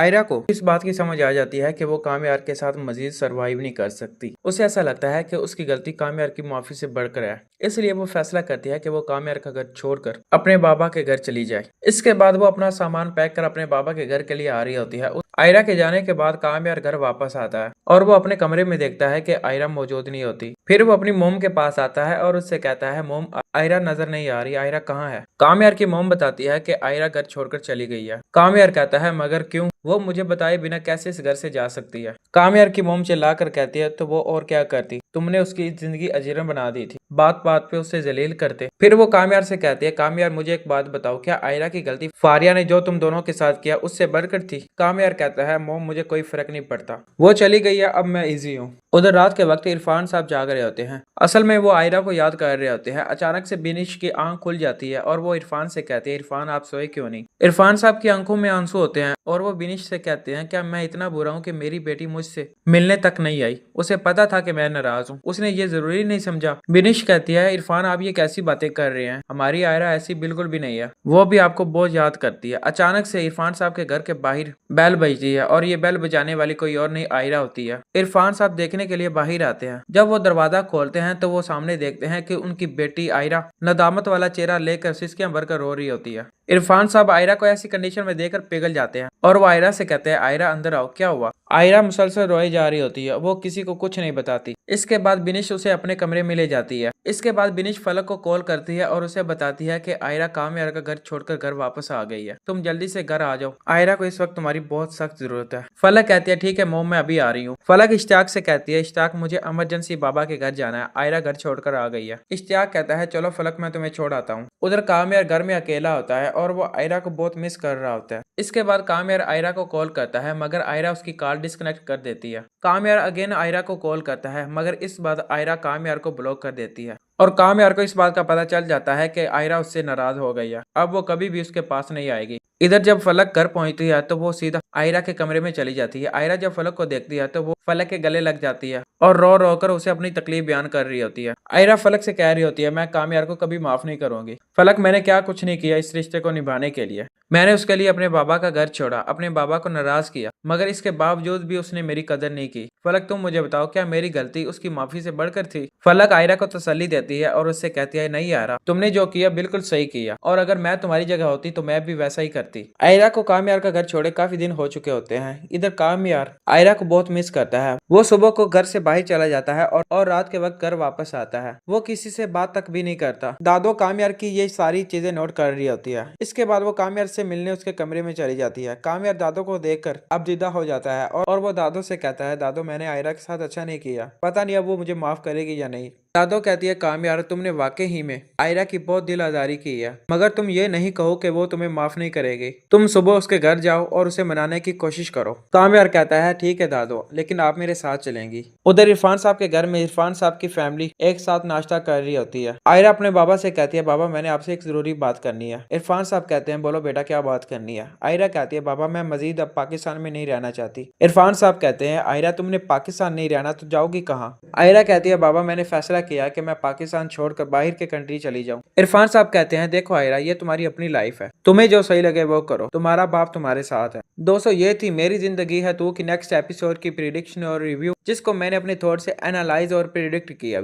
आयरा को इस बात की समझ आ जाती है कि वो कामयार के साथ मजीद सरवाइव नहीं कर सकती। उसे ऐसा लगता है कि उसकी गलती कामयार की माफी से बढ़कर है, इसलिए वो फैसला करती है कि वो कामयार का घर छोड़कर अपने बाबा के घर चली जाए। इसके बाद वो अपना सामान पैक कर अपने बाबा के घर के लिए आ रही होती है। आयरा के जाने के बाद कामयार घर वापस आता है और वो अपने कमरे में देखता है कि आयरा मौजूद नहीं होती। फिर वो अपनी मोम के पास आता है और उससे कहता है, मोम आयरा नजर नहीं आ रही, आयरा कहाँ है? कामयार की मोम बताती है कि आयरा घर छोड़कर चली गई है। कामयार कहता है, मगर क्यों? वो मुझे बताए बिना कैसे इस घर से जा सकती है? कामयार की मोम चिल्ला कर कहती है, तो वो और क्या करती, तुमने उसकी जिंदगी अजीरन बना दी थी, बात बात पे उसे जलील करते। फिर वो कामयार से कहती है, कामयार मुझे एक बात बताओ, क्या आयरा की गलती फारिया ने जो तुम दोनों के साथ किया उससे बढ़कर थी? कामयार कहता है, मोम मुझे कोई फर्क नहीं पड़ता, वो चली गई है, अब मैं इजी हूँ। उधर रात के वक्त इरफान साहब जाग रहे होते हैं। असल में वो आयरा को याद कर रहे होते हैं। अचानक से बिनिश की आंख खुल जाती है और वो इरफान से कहते हैं, इरफान आप सोए क्यों नहीं? इरफान साहब की आंखों में आंसू होते हैं और वो बिनिश से कहते हैं, क्या मैं इतना बुरा हूँ कि मेरी बेटी मुझसे मिलने तक नहीं आई? उसे पता था कि मैं नाराज हूँ, उसने ये जरूरी नहीं समझा। बिनिश कहती है, इरफान आप ये कैसी बातें कर रहे हैं, हमारी आयरा ऐसी बिल्कुल भी नहीं है, वो भी आपको बहुत याद करती है। अचानक से इरफान साहब के घर के बाहर बेल बजती है और ये बेल बजाने वाली कोई और नहीं आयरा होती है। इरफान साहब देखने के लिए बाहर आते हैं। जब वो दरवाजा खोलते हैं तो वो सामने देखते हैं कि उनकी बेटी आयरा नदामत वाला चेहरा लेकर सिसकियां भरकर रो रही होती है। इरफान साहब आयरा को ऐसी कंडीशन में देखकर पिघल जाते हैं और वो आयरा से कहते हैं, आयरा अंदर आओ, क्या हुआ? आयरा मुसलसल रोई जा रही होती है, वो किसी को कुछ नहीं बताती। इसके बाद बिनिश उसे अपने कमरे में ले जाती है। इसके बाद बिनिश फलक को कॉल करती है और उसे बताती है कि आयरा कामयार का घर छोड़कर घर वापस आ गई है, तुम जल्दी से घर आ जाओ, आयरा को इस वक्त तुम्हारी बहुत सख्त जरूरत है। फलक कहती है, ठीक है मोम, मैं अभी आ रही हूँ। फलक इश्तियाक से कहती है, इश्तियाक मुझे इमरजेंसी बाबा के घर जाना है, आयरा घर छोड़कर आ गई है। इश्तियाक कहता है, चलो फलक मैं तुम्हें छोड़ आता हूँ। उधर कामयार घर में अकेला होता है और वो आयरा को बहुत मिस कर रहा होता है। इसके बाद कामयार आयरा को कॉल करता है मगर आयरा उसकी कॉल डिस्कनेक्ट कर देती है। कामयार अगेन आयरा को कॉल करता है मगर इस बार आयरा कामयार को ब्लॉक कर देती है और कामयार को इस बात का पता चल जाता है कि आयरा उससे नाराज हो गई है, अब वो कभी भी उसके पास नहीं आएगी। इधर जब फलक घर पहुंचती है तो वो सीधा आयरा के कमरे में चली जाती है। आयरा जब फलक को देखती है तो वो फलक के गले लग जाती है और रो रो कर उसे अपनी तकलीफ बयान कर रही होती है। आयरा फलक से कह रही होती है, मैं कामयार को कभी माफ नहीं करूंगी। फलक, मैंने क्या कुछ नहीं किया इस रिश्ते को निभाने के लिए, मैंने उसके लिए अपने बाबा का घर छोड़ा, अपने बाबा को नाराज किया, मगर इसके बावजूद भी उसने मेरी कदर नहीं की। फलक तुम मुझे बताओ, क्या मेरी गलती उसकी माफी से बढ़कर थी? फलक आयरा को तसल्ली देती है और उससे कहती है, नहीं आयरा, तुमने जो किया बिल्कुल सही किया और अगर मैं तुम्हारी जगह होती तो मैं भी वैसा ही करती। आयरा को कामयार का घर छोड़े काफी दिन हो चुके होते हैं। इधर कामयार आयरा को बहुत मिस करता है। वो सुबह को घर से बाहर चला जाता है और रात के वक्त घर वापस आता है। वो किसी से बात तक भी नहीं करता। दादो कामयार की ये सारी चीजें नोट कर रही होती है। इसके बाद वो कामयार से मिलने उसके कमरे में चली जाती है। कामयार दादो को देखकर अब जिद्दा हो जाता है और वो दादो से कहता है, दादो मैंने आयरा के साथ अच्छा नहीं किया, पता नहीं अब वो मुझे माफ करेगी या नहीं। दादो कहती है, कामयार तुमने वाकई ही में आयरा की बहुत दिल आजारी की है, मगर तुम ये नहीं कहो कि वो तुम्हें माफ नहीं करेगी। तुम सुबह उसके घर जाओ और उसे मनाने की कोशिश करो। कामयार कहता है, ठीक है दादो, लेकिन आप मेरे साथ चलेंगी। उधर इरफान साहब के घर में इरफान साहब की फैमिली एक साथ नाश्ता कर रही होती है। आयरा अपने बाबा से कहती है, बाबा मैंने आपसे एक जरूरी बात करनी है। इरफान साहब कहते हैं, बोलो बेटा क्या बात करनी है? आयरा कहती है, बाबा मैं मजीद अब पाकिस्तान में नहीं रहना चाहती। इरफान साहब कहते हैं, आयरा तुमने पाकिस्तान नहीं रहना तो जाओगी कहाँ? आयरा कहती है, बाबा मैंने फैसला किया कि मैं पाकिस्तान छोड़कर बाहर के कंट्री चली जाऊं। इरफान साहब कहते हैं, देखो आयरा ये तुम्हारी अपनी लाइफ है, तुम्हें जो सही लगे वो करो, तुम्हारा बाप तुम्हारे साथ है। दोस्तों ये थी मेरी जिंदगी है तू की नेक्स्ट एपिसोड की प्रिडिक्शन और रिव्यू, जिसको मैंने अपने थॉट से एनालाइज और प्रिडिक्ट किया।